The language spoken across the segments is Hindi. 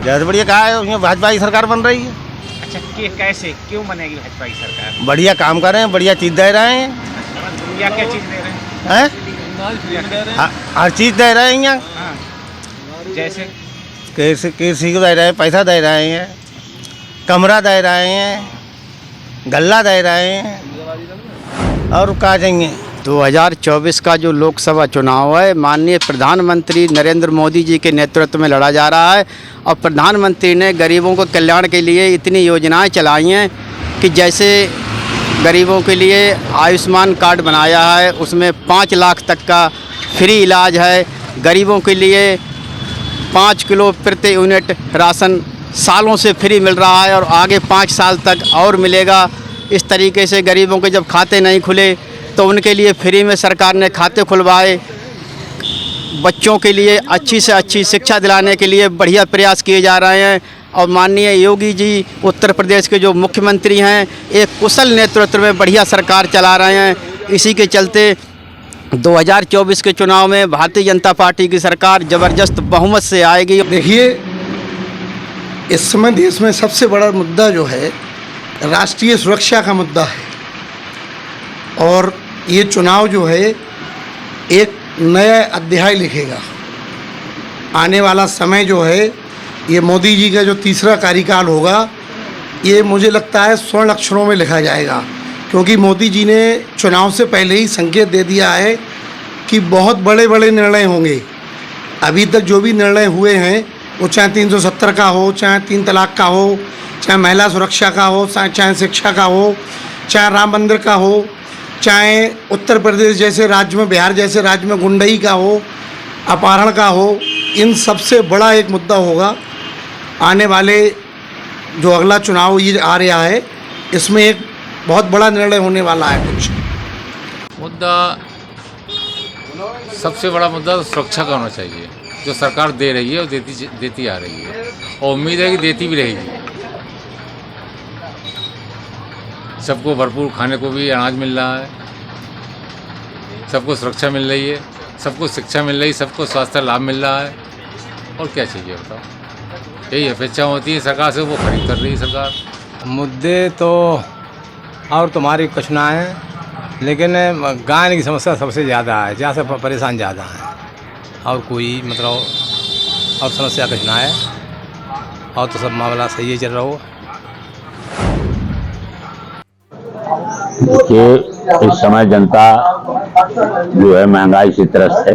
ज़्यादा बढ़िया कहा है, उसमें भाजपा की सरकार बन रही है। अच्छा, कैसे क्यों बनेगी भाजपा की सरकार? बढ़िया काम कर रहे हैं, बढ़िया चीज़ दे रहे हैं। क्या क्या चीज़ दे रहे हैं? हर चीज़ दे रहे हैं यहाँ। हाँ, जैसे कृषि को दे रहे हैं, पैसा दे रहे हैं, कमरा दे रहे हैं, गल्ला दे रहे हैं, और क्या चाहिए। 2024 का जो लोकसभा चुनाव है माननीय प्रधानमंत्री नरेंद्र मोदी जी के नेतृत्व में लड़ा जा रहा है और प्रधानमंत्री ने गरीबों को कल्याण के लिए इतनी योजनाएं चलाई हैं कि जैसे गरीबों के लिए आयुष्मान कार्ड बनाया है, उसमें 5 लाख तक का फ्री इलाज है। गरीबों के लिए 5 किलो प्रति यूनिट राशन सालों से फ्री मिल रहा है और आगे 5 साल तक और मिलेगा। इस तरीके से गरीबों के जब खाते नहीं खुले तो उनके लिए फ्री में सरकार ने खाते खुलवाए। बच्चों के लिए अच्छी से अच्छी शिक्षा दिलाने के लिए बढ़िया प्रयास किए जा रहे हैं और माननीय योगी जी उत्तर प्रदेश के जो मुख्यमंत्री हैं एक कुशल नेतृत्व में बढ़िया सरकार चला रहे हैं। इसी के चलते 2024 के चुनाव में भारतीय जनता पार्टी की सरकार ज़बरदस्त बहुमत से आएगी। देखिए, इस समय देश में सबसे बड़ा मुद्दा जो है राष्ट्रीय सुरक्षा का मुद्दा है और ये चुनाव जो है एक नया अध्याय लिखेगा। आने वाला समय जो है ये मोदी जी का जो तीसरा कार्यकाल होगा ये मुझे लगता है स्वर्ण अक्षरों में लिखा जाएगा, क्योंकि मोदी जी ने चुनाव से पहले ही संकेत दे दिया है कि बहुत बड़े बड़े निर्णय होंगे। अभी तक जो भी निर्णय हुए हैं वो चाहे 370 का हो, चाहे 3 तलाक का हो, चाहे महिला सुरक्षा का हो, चाहे शिक्षा का हो, चाहे राम मंदिर का हो, चाहे उत्तर प्रदेश जैसे राज्य में, बिहार जैसे राज्य में गुंडई का हो, अपहरण का हो, इन सबसे बड़ा एक मुद्दा होगा आने वाले जो अगला चुनाव ये आ रहा है, इसमें एक बहुत बड़ा निर्णय होने वाला है। कुछ मुद्दा, सबसे बड़ा मुद्दा तो सुरक्षा का होना चाहिए, जो सरकार दे रही है और देती आ रही है और उम्मीद है कि देती भी रहेगी। सबको भरपूर खाने को भी अनाज मिल रहा है, सबको सुरक्षा मिल रही है, सबको शिक्षा मिल रही है, सबको स्वास्थ्य लाभ मिल रहा है, और क्या चाहिए बताओ। यही अपेक्षा होती है सरकार से, वो खरीद कर रही है सरकार। मुद्दे तो और तुम्हारी कुछ ना है, लेकिन गायन की समस्या सबसे ज़्यादा है, जहाँ से परेशान ज़्यादा है, और कोई मतलब और समस्या कुछ ना है, और तो सब मामला सही चल रहा हो। देखिए, इस समय जनता जो है महंगाई से त्रस्त है।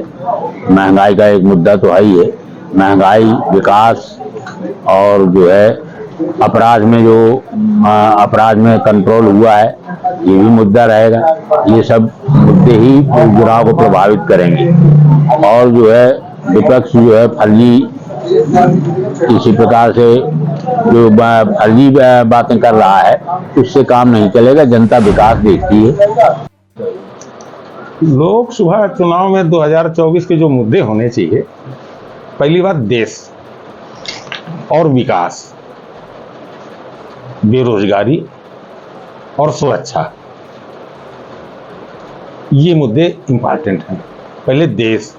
महंगाई का एक मुद्दा तो है ही है, महंगाई, विकास और जो है अपराध में कंट्रोल हुआ है, ये भी मुद्दा रहेगा। ये सब मुद्दे ही चुनाव को प्रभावित करेंगे और जो है विपक्ष जो है फर्जी, इसी प्रकार से जो फर्जी बातें कर रहा है उससे काम नहीं चलेगा। जनता विकास देखती है। लोकसभा चुनाव में 2024 के जो मुद्दे होने चाहिए, पहली बात देश और विकास, बेरोजगारी और सुरक्षा, ये मुद्दे इम्पॉर्टेंट हैं। पहले देश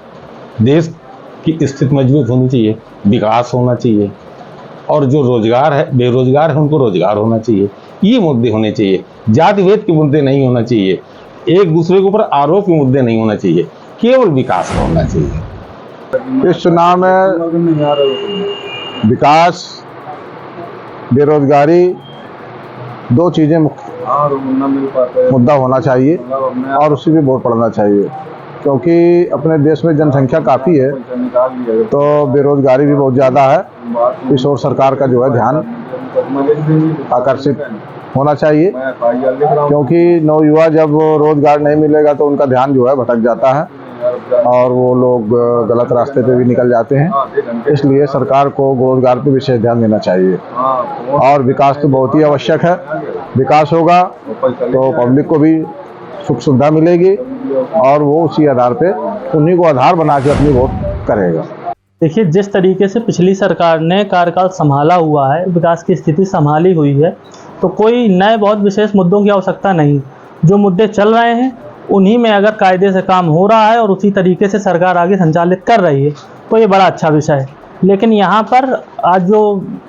की स्थिति मजबूत होनी चाहिए, विकास होना चाहिए, और जो रोजगार है, बेरोजगार है, उनको रोजगार होना चाहिए। ये मुद्दे होने चाहिए। जाति भेद के मुद्दे नहीं होना चाहिए, एक दूसरे के ऊपर आरोप के मुद्दे नहीं होना चाहिए, केवल विकास का होना चाहिए। इस चुनाव में विकास, बेरोजगारी, 2 चीजें मुद्दा होना चाहिए और उसी पे वोट पड़ना चाहिए, क्योंकि अपने देश में जनसंख्या काफ़ी है तो बेरोजगारी भी बहुत ज़्यादा है। इस ओर सरकार का जो है ध्यान आकर्षित होना चाहिए, क्योंकि नवयुवा जब रोजगार नहीं मिलेगा तो उनका ध्यान जो है भटक जाता है और वो लोग गलत रास्ते पे भी निकल जाते हैं। इसलिए सरकार को रोजगार पे विशेष ध्यान देना चाहिए और विकास तो बहुत ही आवश्यक है। विकास होगा तो पब्लिक को भी सुख सुविधा मिलेगी और वो उसी आधार पे उन्हीं को आधार बना के अपनी वोट करेगा। देखिए, जिस तरीके से पिछली सरकार ने कार्यकाल संभाला हुआ है, विकास की स्थिति संभाली हुई है, तो कोई नए बहुत विशेष मुद्दों की आवश्यकता नहीं। जो मुद्दे चल रहे हैं उन्हीं में अगर कायदे से काम हो रहा है और उसी तरीके से सरकार आगे संचालित कर रही है तो ये बड़ा अच्छा विषय है। लेकिन यहाँ पर आज जो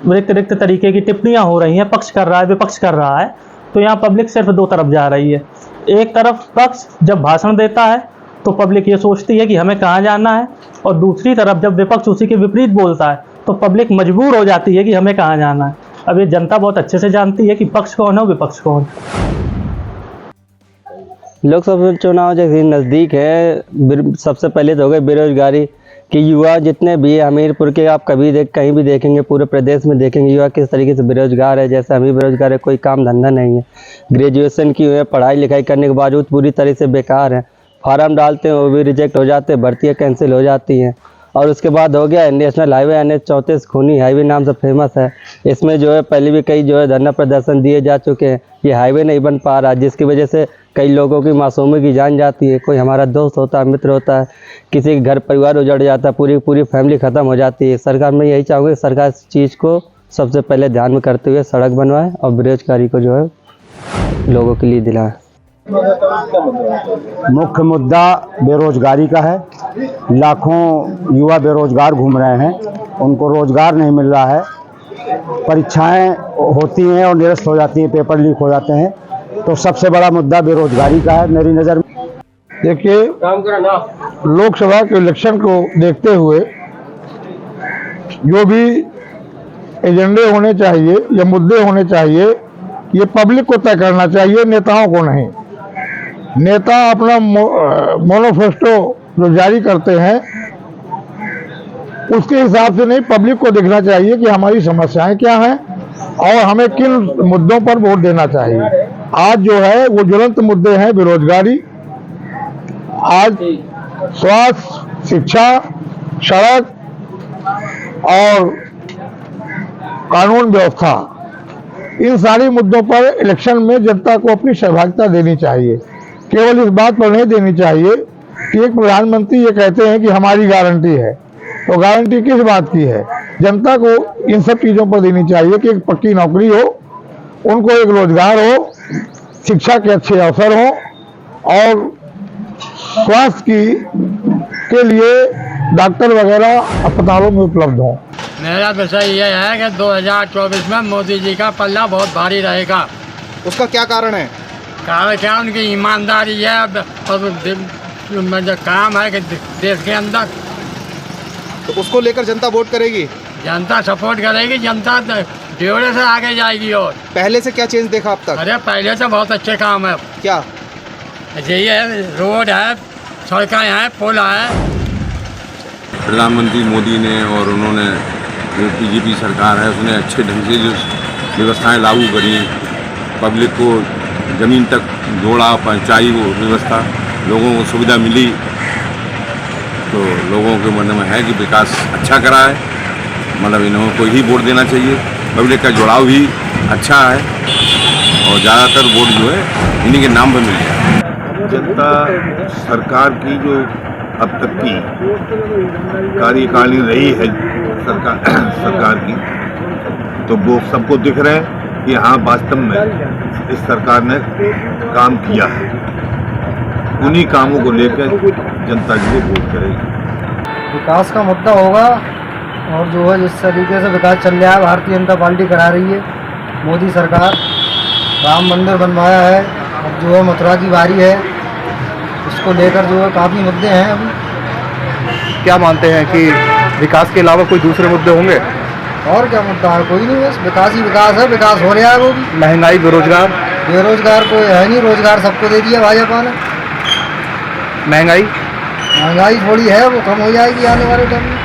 रिक्त रिक्त तरीके की टिप्पणियाँ हो रही हैं, पक्ष कर रहा है विपक्ष कर रहा है, तो यहाँ पब्लिक सिर्फ दो तरफ जा रही है। एक तरफ पक्ष जब भाषण देता है तो पब्लिक ये सोचती है कि हमें कहाँ जाना है, और दूसरी तरफ जब विपक्ष उसी के विपरीत बोलता है तो पब्लिक मजबूर हो जाती है कि हमें कहाँ जाना है। अब ये जनता बहुत अच्छे से जानती है कि पक्ष कौन है और विपक्ष कौन है। लोकसभा चुनाव जैसे नज़दीक है, सबसे पहले तो हो गए बेरोजगारी कि युवा जितने भी है हमीरपुर के, आप कहीं भी देखेंगे, पूरे प्रदेश में देखेंगे युवा किस तरीके से बेरोजगार है। जैसे हम ही बेरोजगार है, कोई काम धंधा नहीं है, ग्रेजुएशन की हुए, पढ़ाई लिखाई करने के बावजूद पूरी तरह से बेकार है। फार्म डालते हैं वो भी रिजेक्ट हो जाते हैं, भर्तियाँ कैंसिल हो जाती हैं। और उसके बाद हो गया नेशनल हाईवे NH 34 खूनी हाईवे नाम से फेमस है। इसमें जो है पहले भी कई जो है धरना प्रदर्शन दिए जा चुके हैं, ये हाईवे नहीं बन पा रहा, जिसकी वजह से कई लोगों की मासूमी की जान जाती है। कोई हमारा दोस्त होता है, मित्र होता है, किसी के घर परिवार उजड़ जाता है, पूरी फैमिली ख़त्म हो जाती है। सरकार में यही चाहूँगा कि सरकार इस चीज़ को सबसे पहले ध्यान में करते हुए सड़क बनवाए और बेरोजगारी को जो है लोगों के लिए दिलाए। मुख्य मुद्दा बेरोजगारी का है। लाखों युवा बेरोजगार घूम रहे हैं, उनको रोजगार नहीं मिल रहा है। परीक्षाएं होती हैं और निरस्त हो जाती हैं, पेपर लीक हो जाते हैं। तो सबसे बड़ा मुद्दा बेरोजगारी का है मेरी नज़र में। देखिए, लोकसभा के इलेक्शन को देखते हुए जो भी एजेंडे होने चाहिए या मुद्दे होने चाहिए, ये पब्लिक को तय करना चाहिए, नेताओं को नहीं। नेता अपना मोनोफेस्टो जो जारी करते हैं उसके हिसाब से नहीं, पब्लिक को देखना चाहिए कि हमारी समस्याएं क्या हैं और हमें किन मुद्दों पर वोट देना चाहिए। आज जो है वो ज्वलंत मुद्दे हैं बेरोजगारी, आज स्वास्थ्य, शिक्षा, सड़क और कानून व्यवस्था, इन सारे मुद्दों पर इलेक्शन में जनता को अपनी सहभागिता देनी चाहिए। केवल इस बात पर नहीं देनी चाहिए कि एक प्रधानमंत्री ये कहते हैं कि हमारी गारंटी है, तो गारंटी किस बात की है। जनता को इन सब चीज़ों पर देनी चाहिए कि एक पक्की नौकरी हो, उनको एक रोजगार हो, शिक्षा के अच्छे अवसर हो और स्वास्थ्य के लिए डॉक्टर वगैरह अस्पतालों में उपलब्ध हों। मेरा विषय ये है कि 2024 में मोदी जी का पल्ला बहुत भारी रहेगा। उसका क्या कारण है? कारण क्या, उनकी ईमानदारी है और जो काम है कि देश के अंदर, तो उसको लेकर जनता वोट करेगी, जनता सपोर्ट करेगी, जनता ड्योड़े से आगे जाएगी। और पहले से क्या चेंज देखा अब तक? अरे पहले तो बहुत अच्छे काम है। क्या? यही है, रोड है, सड़कें हैं, पुल है। प्रधानमंत्री मोदी ने और उन्होंने जो बीजेपी सरकार है उसने अच्छे ढंग से जो व्यवस्थाएं लागू करी, पब्लिक को ज़मीन तक जोड़ा, पहुँचाई वो व्यवस्था, लोगों को सुविधा मिली, तो लोगों के मन में है कि विकास अच्छा करा है। मतलब इन्हों को ही वोट देना चाहिए। पब्लिक का जुड़ाव भी अच्छा है और ज़्यादातर वोट जो है इन्हीं के नाम पर मिल जाए। जनता सरकार की जो अब तक की कार्यकारिणी रही है सरकार की, तो वो सबको दिख रहे हैं कि हाँ वास्तव में इस सरकार ने काम किया है। उन्हीं कामों को लेकर जनता जो वोट करेगी। विकास का मुद्दा होगा और जो है जिस तरीके से विकास चल रहा है, भारतीय जनता पार्टी करा रही है। मोदी सरकार राम मंदिर बनवाया है, अब जो है मथुरा की बारी है, इसको लेकर जो है काफ़ी मुद्दे हैं। अभी क्या मानते हैं कि विकास के अलावा कोई दूसरे मुद्दे होंगे? और क्या मुद्दा है? कोई नहीं, बस विकास ही विकास है, विकास हो रहा है। वो भी महंगाई, बेरोजगार कोई है नहीं, रोजगार सबको दे दिया भाजपा ने। महंगाई थोड़ी है, वो कम हो जाएगी आने वाले टाइम में।